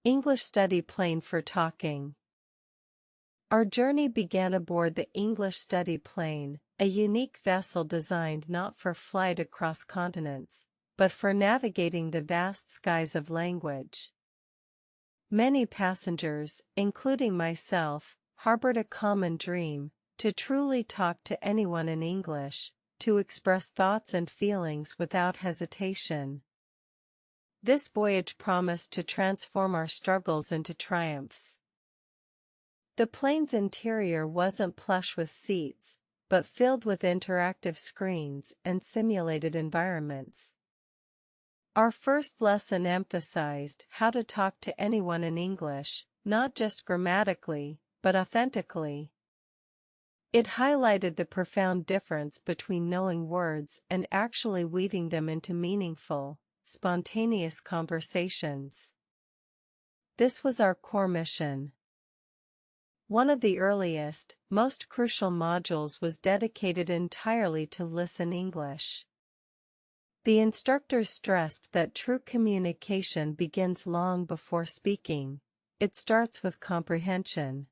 English study plane for talking. Our journey began aboard the English study plane, a unique vessel designed not for flight across continents, but for navigating the vast skies of language. Many passengers, including myself, harbored a common dream: to truly talk to anyone in English, to express thoughts and feelings without hesitation. This voyage promised to transform our struggles into triumphs. The plane's interior wasn't plush with seats, but filled with interactive screens and simulated environments. Our first lesson emphasized how to talk to anyone in English, not just grammatically, but authentically. It highlighted the profound difference between knowing words and actually weaving them into meaningful, spontaneous conversations. This was our core mission. One of the earliest, most crucial modules was dedicated entirely to Listen English. The instructors stressed that true communication begins long before speaking. It starts with comprehension.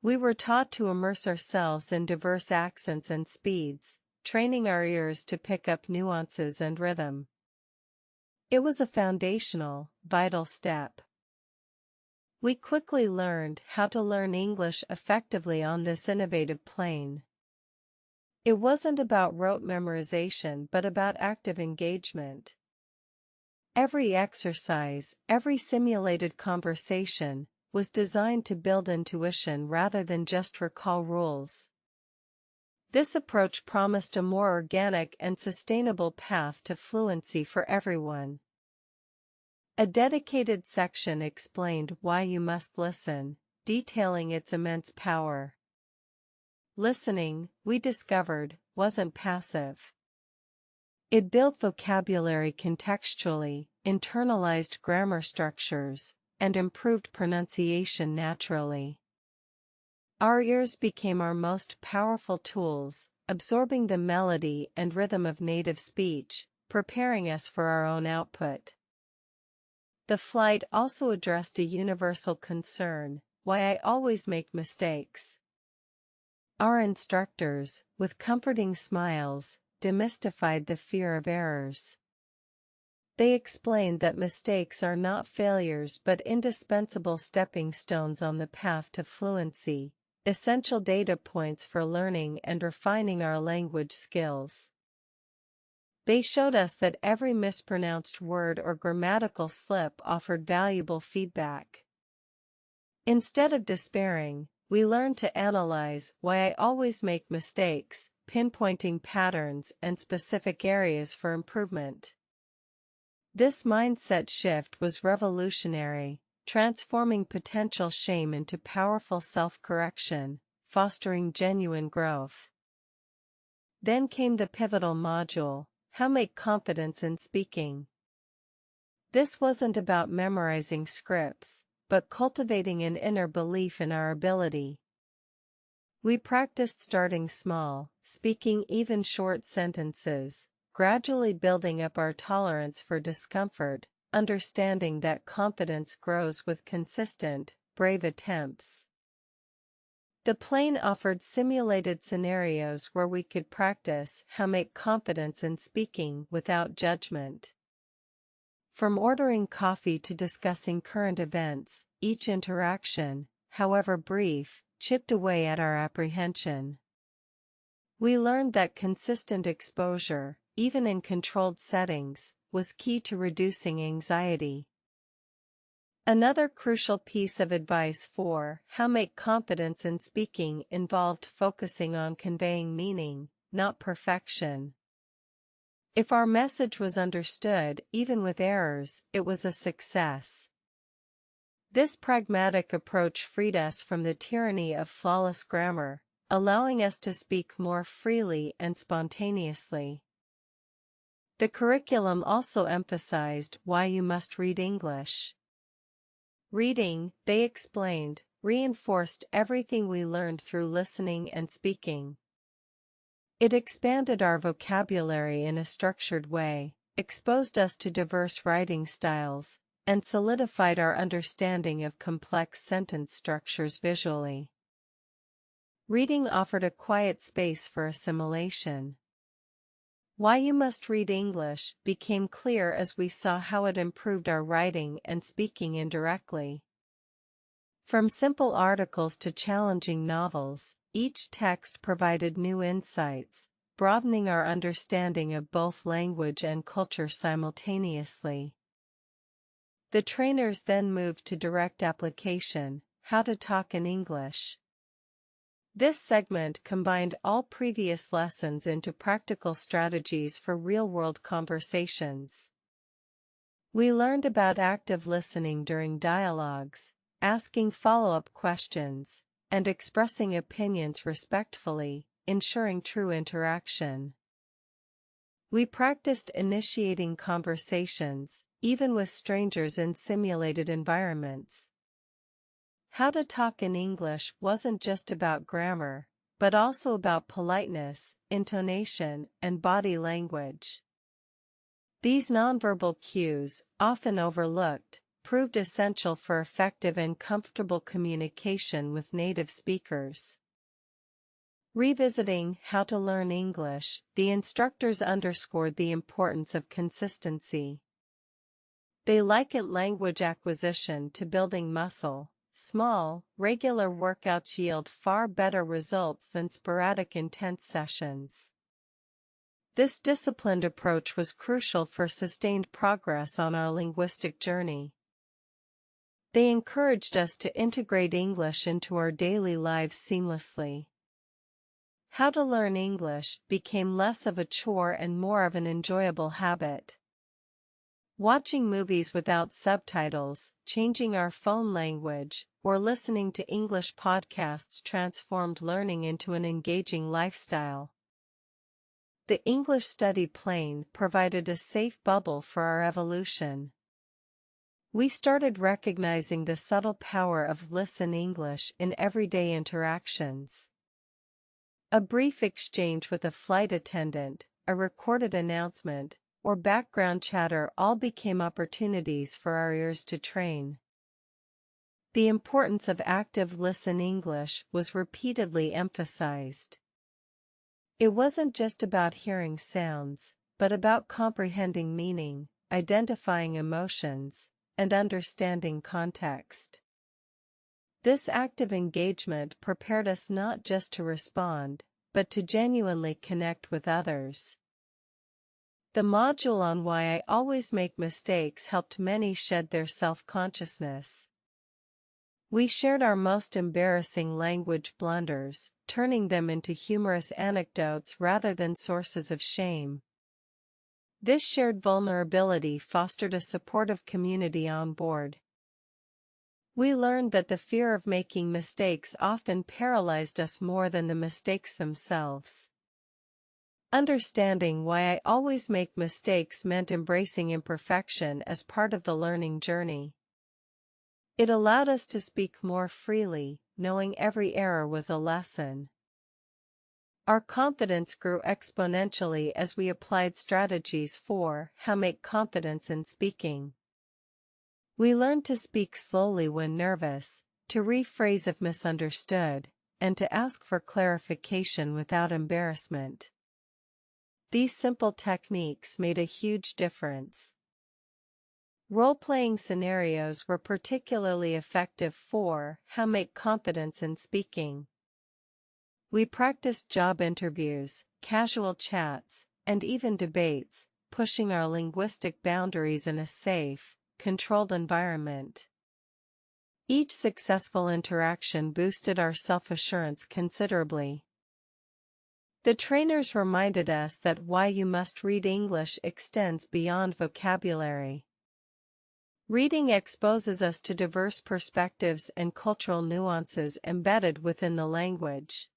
We were taught to immerse ourselves in diverse accents and speeds, training our ears to pick up nuances and rhythm. It was a foundational, vital step. We quickly learned how to learn English effectively on this innovative plane. It wasn't about rote memorization but about active engagement. Every exercise, every simulated conversation, was designed to build intuition rather than just recall rules. This approach promised a more organic and sustainable path to fluency for everyone. A dedicated section explained why you must listen, detailing its immense power. Listening, we discovered, wasn't passive. It built vocabulary contextually, internalized grammar structures, and improved pronunciation naturally. Our ears became our most powerful tools, absorbing the melody and rhythm of native speech, preparing us for our own output. The flight also addressed a universal concern: why I always make mistakes. Our instructors, with comforting smiles, demystified the fear of errors. They explained that mistakes are not failures but indispensable stepping stones on the path to fluency, essential data points for learning and refining our language skills. They showed us that every mispronounced word or grammatical slip offered valuable feedback. Instead of despairing, we learned to analyze why I always make mistakes, pinpointing patterns and specific areas for improvement. This mindset shift was revolutionary, transforming potential shame into powerful self-correction, fostering genuine growth. Then came the pivotal module: how make confidence in speaking. This wasn't about memorizing scripts, but cultivating an inner belief in our ability. We practiced starting small, speaking even short sentences, gradually building up our tolerance for discomfort, understanding that confidence grows with consistent, brave attempts. The plane offered simulated scenarios where we could practice how make confidence in speaking without judgment. From ordering coffee to discussing current events, each interaction, however brief, chipped away at our apprehension. We learned that consistent exposure, even in controlled settings, was key to reducing anxiety. Another crucial piece of advice for how make confidence in speaking involved focusing on conveying meaning, not perfection. If our message was understood, even with errors, it was a success. This pragmatic approach freed us from the tyranny of flawless grammar, allowing us to speak more freely and spontaneously. The curriculum also emphasized why you must read English. Reading, they explained, reinforced everything we learned through listening and speaking. It expanded our vocabulary in a structured way, exposed us to diverse writing styles, and solidified our understanding of complex sentence structures visually. Reading offered a quiet space for assimilation. Why you must read English became clear as we saw how it improved our writing and speaking indirectly. From simple articles to challenging novels, each text provided new insights, broadening our understanding of both language and culture simultaneously. The trainers then moved to direct application, how to talk in English. This segment combined all previous lessons into practical strategies for real-world conversations. We learned about active listening during dialogues, asking follow-up questions, and expressing opinions respectfully, ensuring true interaction. We practiced initiating conversations, even with strangers in simulated environments. How to talk in English wasn't just about grammar, but also about politeness, intonation, and body language. These nonverbal cues, often overlooked, proved essential for effective and comfortable communication with native speakers. Revisiting how to learn English, the instructors underscored the importance of consistency. They likened language acquisition to building muscle. Small, regular workouts yield far better results than sporadic intense sessions. This disciplined approach was crucial for sustained progress on our linguistic journey. They encouraged us to integrate English into our daily lives seamlessly. How to learn English became less of a chore and more of an enjoyable habit. Watching movies without subtitles, changing our phone language, or listening to English podcasts transformed learning into an engaging lifestyle. The English study plane provided a safe bubble for our evolution. We started recognizing the subtle power of Listen English in everyday interactions. A brief exchange with a flight attendant, a recorded announcement, or background chatter all became opportunities for our ears to train. The importance of active Listen English was repeatedly emphasized. It wasn't just about hearing sounds, but about comprehending meaning, identifying emotions, and understanding context. This active engagement prepared us not just to respond, but to genuinely connect with others. The module on why I always make mistakes helped many shed their self-consciousness. We shared our most embarrassing language blunders, turning them into humorous anecdotes rather than sources of shame. This shared vulnerability fostered a supportive community on board. We learned that the fear of making mistakes often paralyzed us more than the mistakes themselves. Understanding why I always make mistakes meant embracing imperfection as part of the learning journey. It allowed us to speak more freely, knowing every error was a lesson. Our confidence grew exponentially as we applied strategies for how make confidence in speaking. We learned to speak slowly when nervous, to rephrase if misunderstood, and to ask for clarification without embarrassment. These simple techniques made a huge difference. Role-playing scenarios were particularly effective for how make confidence in speaking. We practiced job interviews, casual chats, and even debates, pushing our linguistic boundaries in a safe, controlled environment. Each successful interaction boosted our self-assurance considerably. The trainers reminded us that why you must read English extends beyond vocabulary. Reading exposes us to diverse perspectives and cultural nuances embedded within the language.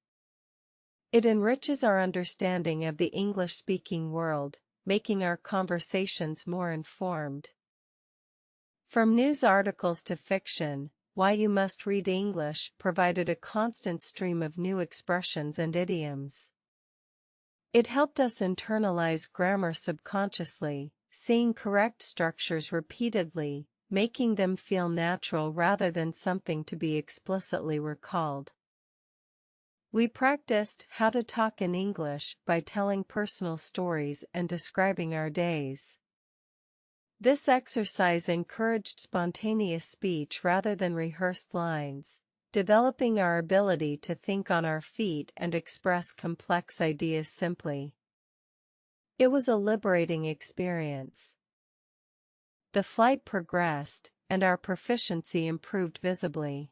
It enriches our understanding of the English-speaking world, making our conversations more informed. From news articles to fiction, Why You Must Read English provided a constant stream of new expressions and idioms. It helped us internalize grammar subconsciously, seeing correct structures repeatedly, making them feel natural rather than something to be explicitly recalled. We practiced how to talk in English by telling personal stories and describing our days. This exercise encouraged spontaneous speech rather than rehearsed lines, developing our ability to think on our feet and express complex ideas simply. It was a liberating experience. The flight progressed, and our proficiency improved visibly.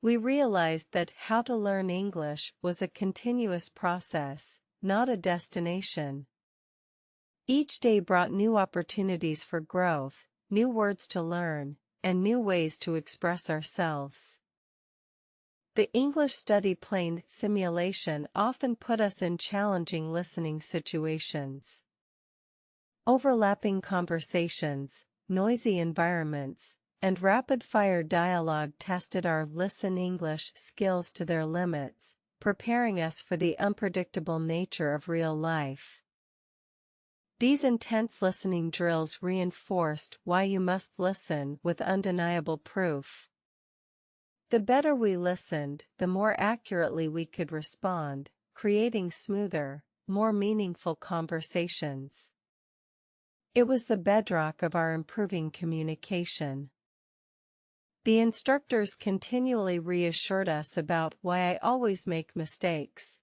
We realized that how to learn English was a continuous process, not a destination. Each day brought new opportunities for growth, new words to learn, and new ways to express ourselves. The English study plane simulation often put us in challenging listening situations. Overlapping conversations, noisy environments, and rapid-fire dialogue tested our listen English skills to their limits, preparing us for the unpredictable nature of real life. These intense listening drills reinforced why you must listen with undeniable proof. The better we listened, the more accurately we could respond, creating smoother, more meaningful conversations. It was the bedrock of our improving communication. The instructors continually reassured us about why I always make mistakes.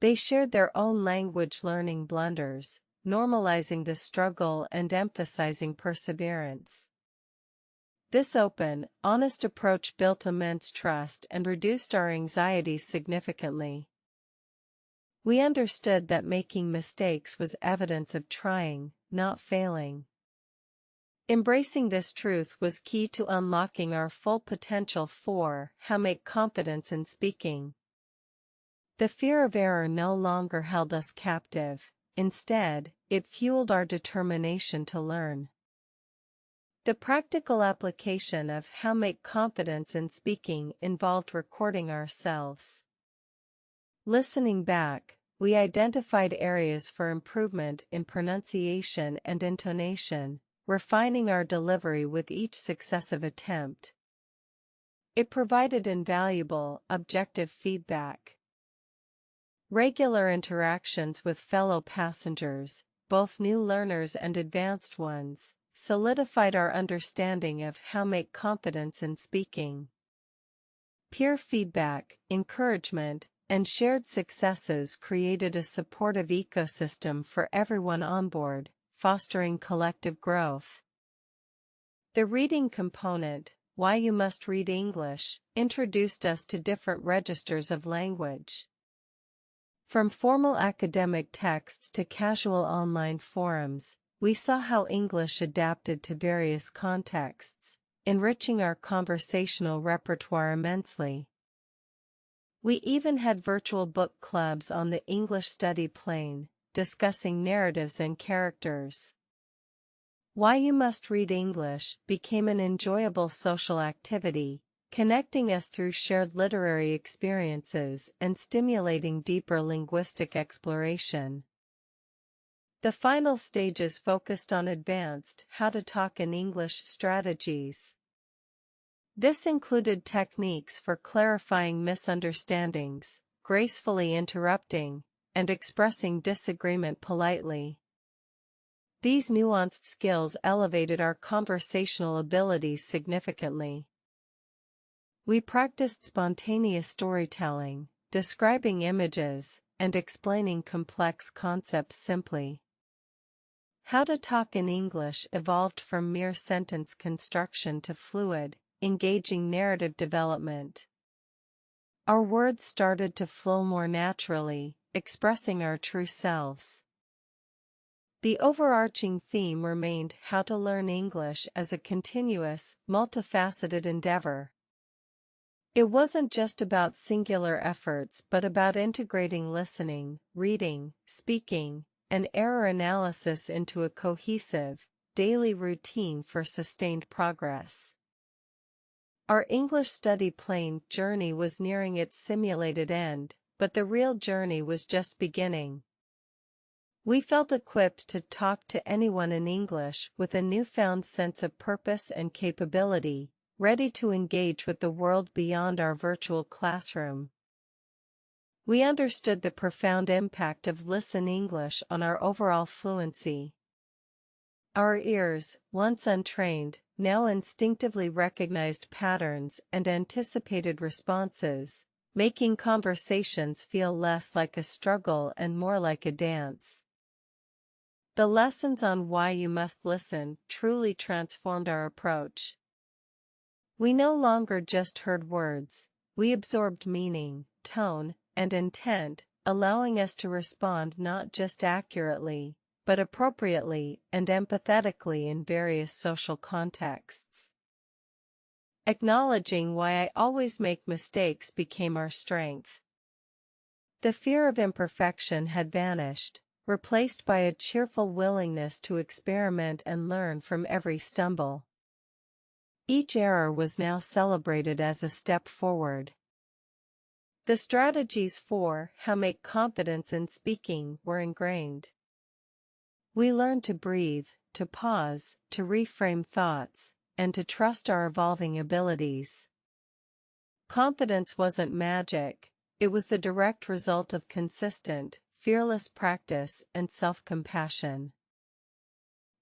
They shared their own language learning blunders, normalizing the struggle and emphasizing perseverance. This open, honest approach built immense trust and reduced our anxieties significantly. We understood that making mistakes was evidence of trying, not failing. Embracing this truth was key to unlocking our full potential for how make confidence in speaking. The fear of error no longer held us captive, instead, it fueled our determination to learn. The practical application of how make confidence in speaking involved recording ourselves. Listening back, we identified areas for improvement in pronunciation and intonation, refining our delivery with each successive attempt. It provided invaluable, objective feedback. Regular interactions with fellow passengers, both new learners and advanced ones, solidified our understanding of how make confidence in speaking. Peer feedback, encouragement, and shared successes created a supportive ecosystem for everyone on board, fostering collective growth. The reading component, Why You Must Read English, introduced us to different registers of language. From formal academic texts to casual online forums, we saw how English adapted to various contexts, enriching our conversational repertoire immensely. We even had virtual book clubs on the English study plane, discussing narratives and characters. Why You Must Read English became an enjoyable social activity, connecting us through shared literary experiences and stimulating deeper linguistic exploration. The final stages focused on advanced how to talk in English strategies. This included techniques for clarifying misunderstandings, gracefully interrupting, and expressing disagreement politely. These nuanced skills elevated our conversational abilities significantly. We practiced spontaneous storytelling, describing images, and explaining complex concepts simply. How to talk in English evolved from mere sentence construction to fluid, engaging narrative development. Our words started to flow more naturally, expressing our true selves. The overarching theme remained how to learn English as a continuous, multifaceted endeavor. It wasn't just about singular efforts but about integrating listening, reading, speaking, and error analysis into a cohesive, daily routine for sustained progress. Our English study plane journey was nearing its simulated end, but the real journey was just beginning. We felt equipped to talk to anyone in English with a newfound sense of purpose and capability, ready to engage with the world beyond our virtual classroom. We understood the profound impact of Listen English on our overall fluency. Our ears, once untrained, now instinctively recognized patterns and anticipated responses, making conversations feel less like a struggle and more like a dance. The lessons on why you must listen truly transformed our approach. We no longer just heard words, we absorbed meaning, tone, and intent, allowing us to respond not just accurately, but appropriately and empathetically in various social contexts. Acknowledging why I always make mistakes became our strength. The fear of imperfection had vanished, replaced by a cheerful willingness to experiment and learn from every stumble. Each error was now celebrated as a step forward. The strategies for how to make confidence in speaking were ingrained. We learned to breathe, to pause, to reframe thoughts, and to trust our evolving abilities. Confidence wasn't magic, it was the direct result of consistent, fearless practice and self-compassion.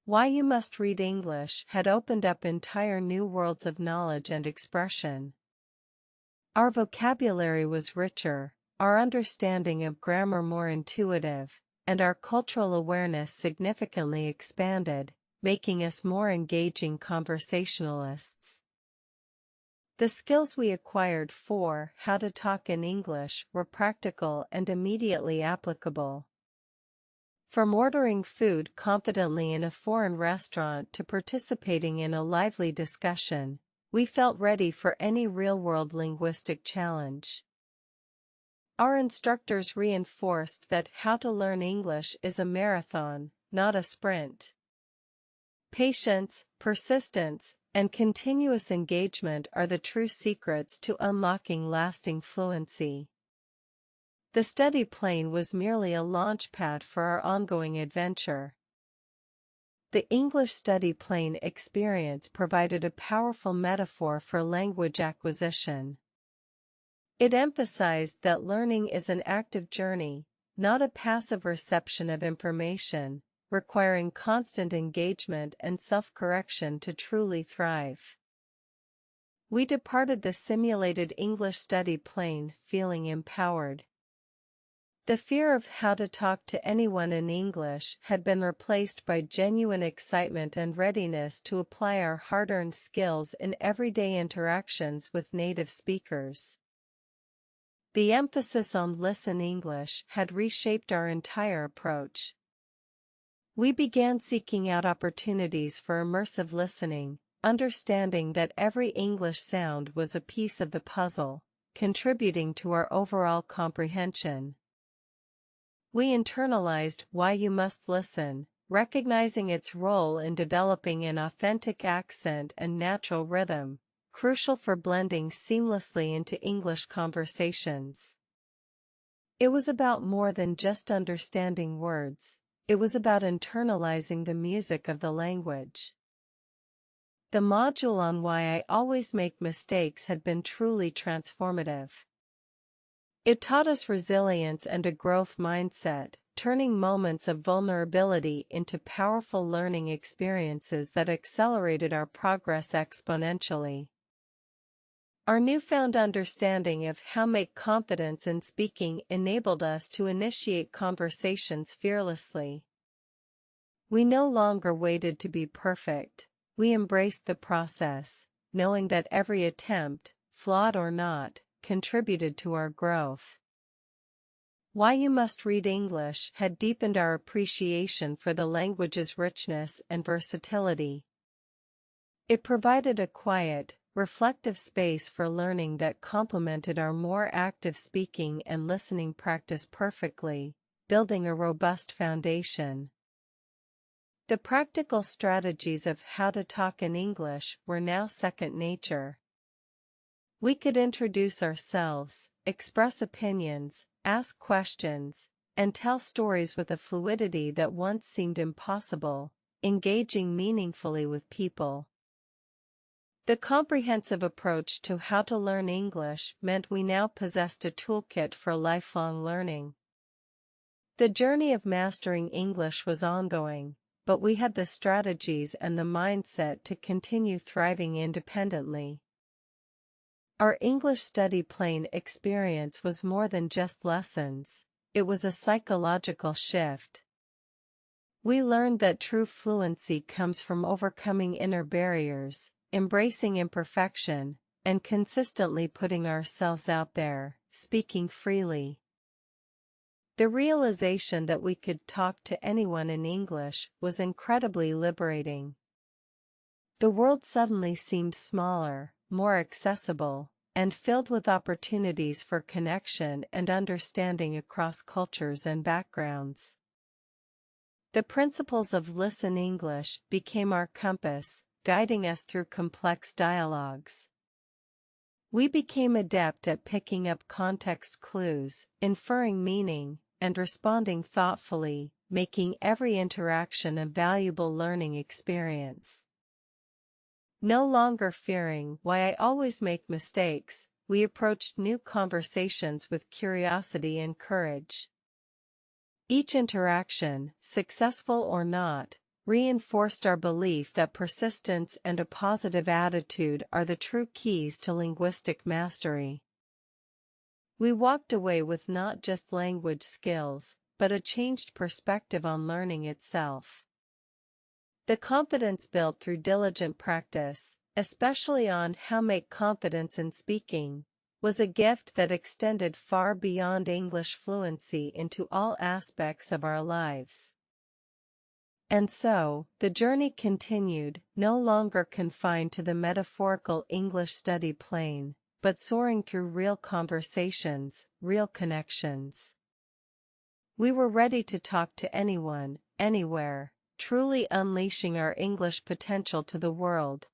Why You Must Read English had opened up entire new worlds of knowledge and expression. Our vocabulary was richer, our understanding of grammar more intuitive, and our cultural awareness significantly expanded, making us more engaging conversationalists. The skills we acquired for how to talk in English were practical and immediately applicable. From ordering food confidently in a foreign restaurant to participating in a lively discussion, we felt ready for any real-world linguistic challenge. Our instructors reinforced that how to learn English is a marathon, not a sprint. Patience, persistence, and continuous engagement are the true secrets to unlocking lasting fluency. The study plane was merely a launchpad for our ongoing adventure. The English study plane experience provided a powerful metaphor for language acquisition. It emphasized that learning is an active journey, not a passive reception of information, requiring constant engagement and self-correction to truly thrive. We departed the simulated English study plane feeling empowered. The fear of how to talk to anyone in English had been replaced by genuine excitement and readiness to apply our hard-earned skills in everyday interactions with native speakers. The emphasis on Listen English had reshaped our entire approach. We began seeking out opportunities for immersive listening, understanding that every English sound was a piece of the puzzle, contributing to our overall comprehension. We internalized Why You Must Listen, recognizing its role in developing an authentic accent and natural rhythm, crucial for blending seamlessly into English conversations. It was about more than just understanding words. It was about internalizing the music of the language. The module on Why I Always Make Mistakes had been truly transformative. It taught us resilience and a growth mindset, turning moments of vulnerability into powerful learning experiences that accelerated our progress exponentially. Our newfound understanding of how to make confidence in speaking enabled us to initiate conversations fearlessly. We no longer waited to be perfect, we embraced the process, knowing that every attempt, flawed or not, contributed to our growth. Why You Must Read English had deepened our appreciation for the language's richness and versatility. It provided a quiet, reflective space for learning that complemented our more active speaking and listening practice perfectly, building a robust foundation. The practical strategies of how to talk in English were now second nature. We could introduce ourselves, express opinions, ask questions, and tell stories with a fluidity that once seemed impossible, engaging meaningfully with people. The comprehensive approach to how to learn English meant we now possessed a toolkit for lifelong learning. The journey of mastering English was ongoing, but we had the strategies and the mindset to continue thriving independently. Our English study plane experience was more than just lessons, it was a psychological shift. We learned that true fluency comes from overcoming inner barriers, embracing imperfection, and consistently putting ourselves out there, speaking freely. The realization that we could talk to anyone in English was incredibly liberating. The world suddenly seemed smaller, more accessible, and filled with opportunities for connection and understanding across cultures and backgrounds. The principles of Listen English became our compass, guiding us through complex dialogues. We became adept at picking up context clues, inferring meaning, and responding thoughtfully, making every interaction a valuable learning experience. No longer fearing why I always make mistakes, we approached new conversations with curiosity and courage. Each interaction, successful or not, reinforced our belief that persistence and a positive attitude are the true keys to linguistic mastery. We walked away with not just language skills, but a changed perspective on learning itself. The confidence built through diligent practice, especially on how to make confidence in speaking, was a gift that extended far beyond English fluency into all aspects of our lives. And so, the journey continued, no longer confined to the metaphorical English study plane, but soaring through real conversations, real connections. We were ready to talk to anyone, anywhere, truly unleashing our English potential to the world.